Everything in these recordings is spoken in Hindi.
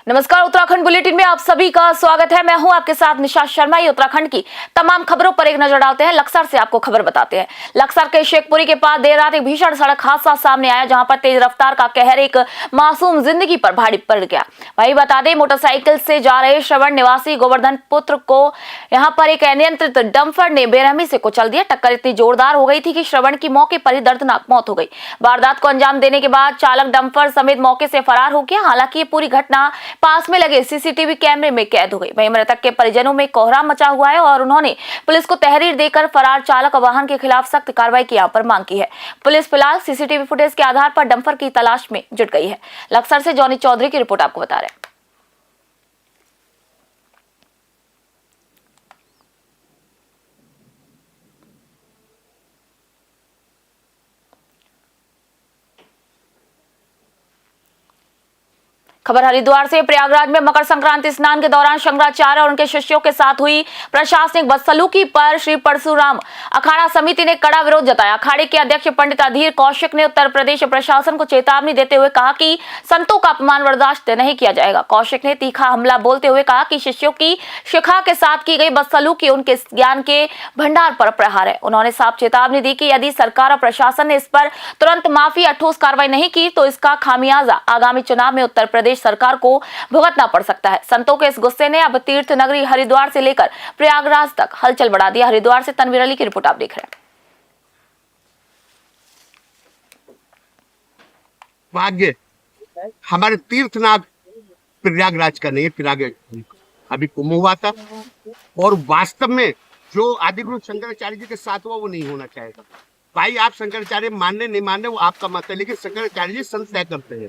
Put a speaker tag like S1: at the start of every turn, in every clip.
S1: नमस्कार, उत्तराखंड बुलेटिन में आप सभी का स्वागत है। मैं हूं आपके साथ निशा शर्मा। ये उत्तराखंड की तमाम खबरों पर एक नजर डालते हैं। लक्सर से आपको खबर बताते हैं। लक्सर के शेखपुरी के पास देर रात एक भीषण सड़क हादसा सामने आया, जहां पर तेज रफ्तार का कहर एक मासूम जिंदगी पर भारी पड़ गया। वहीं बता दें, मोटरसाइकिल से जा रहे श्रवण निवासी गोवर्धन पुत्र को यहां पर एक अनियंत्रित डंपर ने बेरहमी से कुचल दिया। टक्कर इतनी जोरदार हो गई थी कि श्रवण की मौके पर ही दर्दनाक मौत हो गई। वारदात को अंजाम देने के बाद चालक डंपर समेत मौके से फरार हो गया। हालांकि ये पूरी घटना पास में लगे सीसीटीवी कैमरे में कैद हो गई। वहीं मृतक के परिजनों में कोहराम मचा हुआ है और उन्होंने पुलिस को तहरीर देकर फरार चालक और वाहन के खिलाफ सख्त कार्रवाई की पर मांग की है। पुलिस फिलहाल सीसीटीवी फुटेज के आधार पर डंपर की तलाश में जुट गई है। लक्सर से जॉनी चौधरी की रिपोर्ट आपको बता रहे हैं। खबर हरिद्वार से। प्रयागराज में मकर संक्रांति स्नान के दौरान शंकराचार्य और उनके शिष्यों के साथ हुई प्रशासनिक बदसलूकी पर श्री परशुराम अखाड़ा समिति ने कड़ा विरोध जताया। अखाड़े के अध्यक्ष पंडित अधीर कौशिक ने उत्तर प्रदेश प्रशासन को चेतावनी देते हुए कहा कि संतों का अपमान बर्दाश्त नहीं किया जाएगा। कौशिक ने तीखा हमला बोलते हुए कहा कि शिष्यों की शिखा के साथ की गई बदसलूकी उनके ज्ञान के भंडार पर प्रहार है। उन्होंने साफ चेतावनी दी कि यदि सरकार और प्रशासन ने इस पर तुरंत माफी या ठोस कार्रवाई नहीं की तो इसका खामियाजा आगामी चुनाव में उत्तर प्रदेश सरकार को भुगतना पड़ सकता है। संतों के इस गुस्से ने अब तीर्थ नगरी हरिद्वार से लेकर प्रयागराज तक हलचल बढ़ा दिया। हरिद्वार से तनवीर अली की रिपोर्ट आप देख रहे हैं।
S2: भाग्य हमारे तीर्थनाथ प्रयागराज का नहीं है, प्रयागराज अभी कुंभ हुआ था और वास्तव में जो आदिगुरु शंकराचार्य जी के साथ हुआ वो नहीं होना चाहेगा। भाई आप शंकराचार्य मानने नहीं मानने वो आपका मत है, लेकिन शंकराचार्य जी संत तय करते हैं।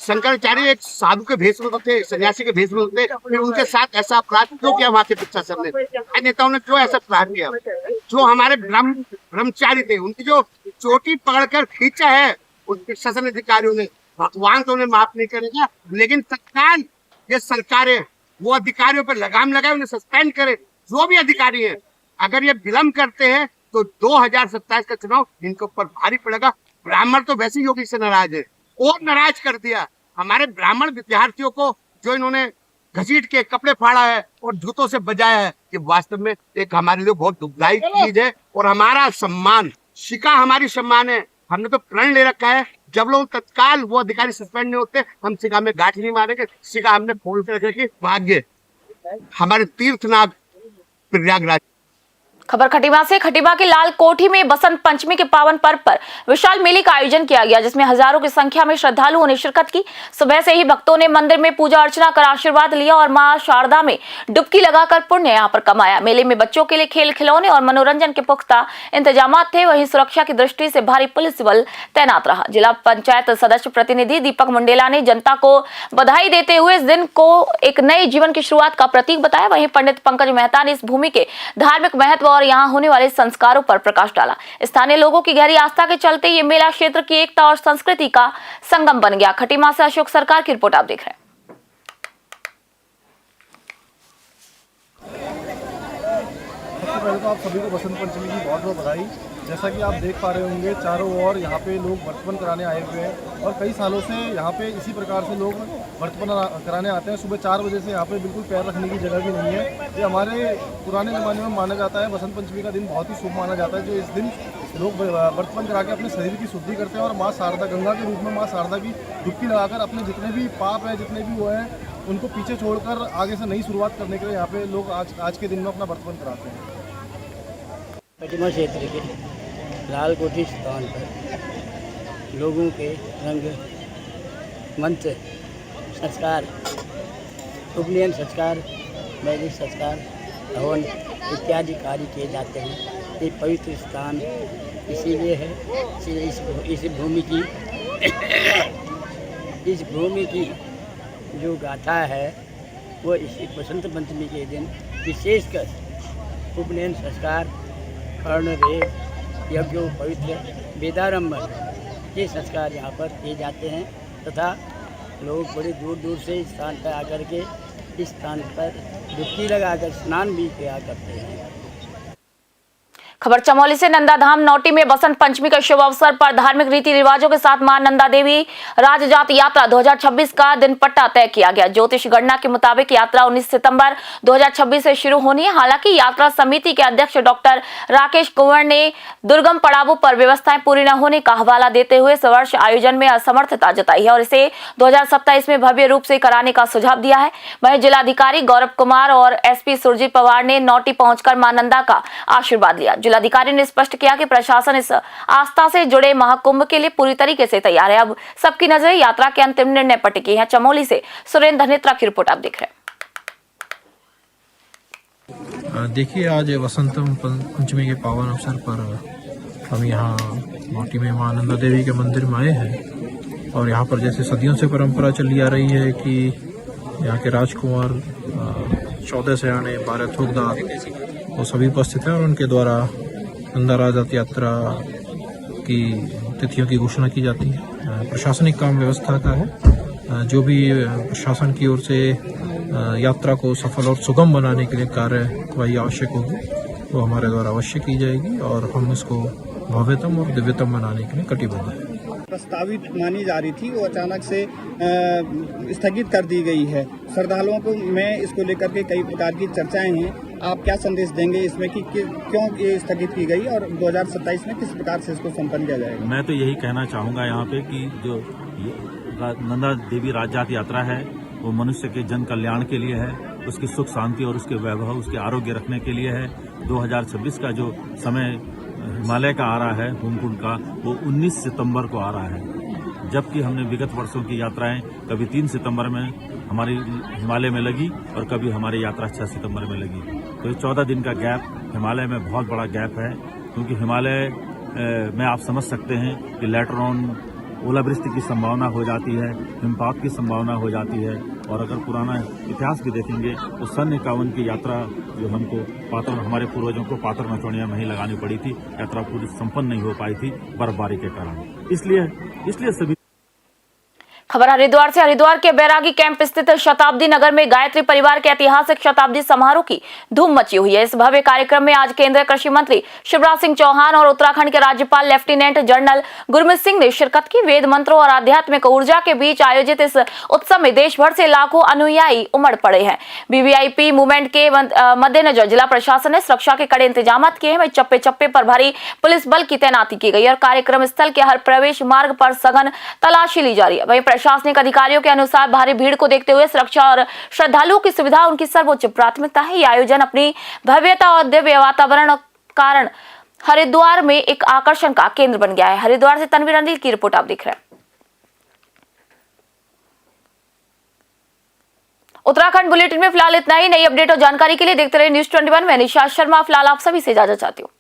S2: शंकराचार्य एक साधु के भेष में थे, सन्यासी के भेष में थे, फिर उनके साथ ऐसा अपराध क्यों किया वहां के प्रशासन ने, नेताओं ने क्यों ऐसा अपराध किया? जो हमारे ब्रह्मचारी थे उनकी जो चोटी पकड़कर खींचा है उन प्रशासन अधिकारियों ने, भगवान तो उन्हें माफ नहीं करेगा, लेकिन तत्काल ये सरकारें वो अधिकारियों पर लगाम लगाए, उन्हें सस्पेंड करे। जो भी अधिकारी हैं अगर ये विलम्ब करते हैं तो 2027 का चुनाव इनके ऊपर भारी पड़ेगा। ब्राह्मण तो वैसे ही योगी से नाराज है और नाराज कर दिया हमारे ब्राह्मण विद्यार्थियों को, जो इन्होंने घसीट के कपड़े फाड़ा है और जूतों से बजाया है। कि वास्तव में एक हमारे लिए बहुत दुखदायी चीज है और हमारा सम्मान, शिखा हमारी सम्मान है। हमने तो प्रण ले रखा है, जब लोग तत्काल वो अधिकारी सस्पेंड नहीं होते हम शिखा में गांठ नहीं मारेंगे। शिखा हमने खोल के रखी। भाग्य हमारे तीर्थनाथ प्रयागराज।
S1: खबर खटीमा से। खटीमा की लाल कोठी में बसंत पंचमी के पावन पर्व पर विशाल मेले का आयोजन किया गया, जिसमें हजारों की संख्या में श्रद्धालुओं ने शिरकत की। सुबह से ही भक्तों ने मंदिर में पूजा अर्चना कर आशीर्वाद लिया और मां शारदा में डुबकी लगाकर पुण्य यहां पर कमाया। मेले में बच्चों के लिए खेल खिलौने और मनोरंजन के पुख्ता इंतजाम थे। वहीं सुरक्षा की दृष्टि से भारी पुलिस बल तैनात रहा। जिला पंचायत सदस्य प्रतिनिधि दीपक मुंडेला ने जनता को बधाई देते हुए इस दिन को एक नए जीवन की शुरुआत का प्रतीक बताया। वहीं पंडित पंकज मेहता ने इस भूमि के धार्मिक महत्व और यहां होने वाले संस्कारों पर प्रकाश डाला। स्थानीय लोगों की गहरी आस्था के चलते ये मेला क्षेत्र की एकता और संस्कृति का संगम बन गया। खटीमा से अशोक सरकार की रिपोर्ट आप देख रहे हैं।
S3: सबसे पहले तो आप सभी को बसंत पंचमी की बहुत बहुत बधाई। जैसा कि आप देख पा रहे होंगे चारों ओर यहाँ पे लोग व्रतबंध कराने आए हुए हैं और कई सालों से यहाँ पे इसी प्रकार से लोग व्रतबंध कराने आते हैं। सुबह 4 बजे से यहाँ पे बिल्कुल पैर रखने की जगह भी नहीं है। ये हमारे पुराने ज़माने में माना जाता है, बसंत पंचमी का दिन बहुत ही शुभ माना जाता है। जो इस दिन लोग व्रतबंध करा के अपने शरीर की शुद्धि करते हैं और माँ शारदा, गंगा के रूप में माँ शारदा की डुबकी लगाकर अपने जितने भी पाप हैं, जितने भी वो हैं, उनको पीछे छोड़कर आगे से नई शुरुआत करने के लिए यहाँ पे लोग आज के दिन में अपना व्रतबंध कराते हैं।
S4: खटीमा क्षेत्र के लाल कोठी स्थान पर लोगों के रंग मंत्र संस्कार, उपनयन संस्कार, वैदिक संस्कार, हवन इत्यादि कार्य किए जाते हैं। ये पवित्र स्थान इसीलिए है, इस भूमि की जो गाथा है वो इसी बसंत पंचमी के दिन विशेषकर उपनयन संस्कार, कर्णवेद, यज्ञ, पवित्र वेदारंभन ये संस्कार यहाँ पर किए जाते हैं तथा लोग बड़े दूर दूर से इस स्थान पर आकर के इस स्थान पर डुबकी लगाकर स्नान भी किया करते हैं।
S1: खबर चमोली से। नंदाधाम नौटी में बसंत पंचमी के शुभ अवसर पर धार्मिक रीति रिवाजों के साथ मां नंदा देवी राजजात यात्रा 2026 का दिन पट्टा तय किया गया। ज्योतिष गणना के मुताबिक यात्रा 19 सितंबर 2026 से शुरू होनी है। हालांकि यात्रा समिति के अध्यक्ष डॉक्टर राकेश कुंवर ने दुर्गम पड़ावों पर व्यवस्थाएं पूरी न होने का हवाला देते हुए इस वर्ष आयोजन में असमर्थता जताई है और इसे 2027 में भव्य रूप से कराने का सुझाव दिया है। वहीं जिलाधिकारी गौरव कुमार और एसपी सुरजीत पवार ने नौटी पहुंचकर मां नंदा का आशीर्वाद लिया। जिलाधिकारी ने स्पष्ट किया कि प्रशासन इस आस्था से जुड़े महाकुंभ के लिए पूरी तरीके से तैयार है। अब सबकी नजरें यात्रा के अंतिम निर्णय पर टिकी है। चमोली से सुरेंद्र धनेत्रा की रिपोर्ट आप देख रहे हैं।
S5: देखिए, आज वसंत पंचमी के पावन अवसर पर हम यहाँ नौटी में मां नंदा देवी के मंदिर में आए हैं और यहाँ पर जैसे सदियों से परंपरा चली आ रही है कि यहाँ के राजकुमार 14 सयाने 12 थोकदार वो सभी उपस्थित हैं और उनके द्वारा नंदा राजजात यात्रा की तिथियों की घोषणा की जाती है। प्रशासनिक काम व्यवस्था का है। जो भी प्रशासन की ओर से यात्रा को सफल और सुगम बनाने के लिए कार्यवाही आवश्यक होगी वो हमारे द्वारा अवश्य की जाएगी और हम इसको भव्यतम और दिव्यतम बनाने के लिए कटिबद्ध हैं।
S6: प्रस्तावित मानी जा रही थी वो अचानक से स्थगित कर दी गई है। श्रद्धालुओं को में इसको लेकर के कई प्रकार की चर्चाएं हैं। आप क्या संदेश देंगे इसमें कि क्यों ये स्थगित की गई और 2027 में किस प्रकार से इसको संपन्न किया जाएगा?
S7: मैं तो यही कहना चाहूँगा यहाँ पे कि जो नंदा देवी राजजात यात्रा है वो मनुष्य के जन कल्याण के लिए है, उसकी सुख शांति और उसके वैभव उसके आरोग्य रखने के लिए है। 2026 का जो समय हिमालय का आ रहा है होमकुंड का वो 19 सितंबर को आ रहा है, जबकि हमने विगत वर्षों की यात्राएं कभी 3 सितंबर में हमारी हिमालय में लगी और कभी हमारी यात्रा 6 सितंबर में लगी। तो ये 14 दिन का गैप हिमालय में बहुत बड़ा गैप है, क्योंकि हिमालय में आप समझ सकते हैं कि लेटर ऑन ओलावृष्टि की संभावना हो जाती है, हिमपात की संभावना हो जाती है। और अगर पुराना इतिहास भी देखेंगे तो सन 51 की यात्रा जो हमको हमारे पूर्वजों को पातर नचौड़ियां में ही लगानी पड़ी थी, यात्रा पूरी संपन्न नहीं हो पाई थी बर्फबारी के कारण। इसलिए सभी
S1: खबर हरिद्वार से। हरिद्वार के बैरागी कैंप स्थित शताब्दी नगर में गायत्री परिवार के ऐतिहासिक शताब्दी समारोह की धूम मची हुई है। इस भव्य कार्यक्रम में आज केंद्रीय कृषि मंत्री शिवराज सिंह चौहान और उत्तराखंड के राज्यपाल लेफ्टिनेंट जनरल गुरमीत सिंह ने शिरकत की। वेद मंत्रों और आध्यात्मिक ऊर्जा के बीच आयोजित इस उत्सव में देश भर से लाखों अनुयायी उमड़ पड़े हैं। वीवीआईपी मूवमेंट के मद्देनजर जिला प्रशासन ने सुरक्षा के कड़े इंतजाम किए हैं। चप्पे चप्पे पर भारी पुलिस बल की तैनाती की गई और कार्यक्रम स्थल के हर प्रवेश मार्ग पर सघन तलाशी ली जा रही है। वहीं प्रशासनिक अधिकारियों के अनुसार भारी भीड़ को देखते हुए सुरक्षा और श्रद्धालुओं की सुविधा उनकी सर्वोच्च प्राथमिकता है। यह आयोजन अपनी भव्यता और दिव्य वातावरण कारण हरिद्वार में एक आकर्षण का केंद्र बन गया है। हरिद्वार से तनवीर अनिल की रिपोर्ट आप देख रहे हैं। उत्तराखंड बुलेटिन में फिलहाल इतना ही। नई अपडेट और जानकारी के लिए देखते रहिए न्यूज़ 21। मैं निशा शर्मा फिलहाल आप सभी से इजाजत चाहती हूँ।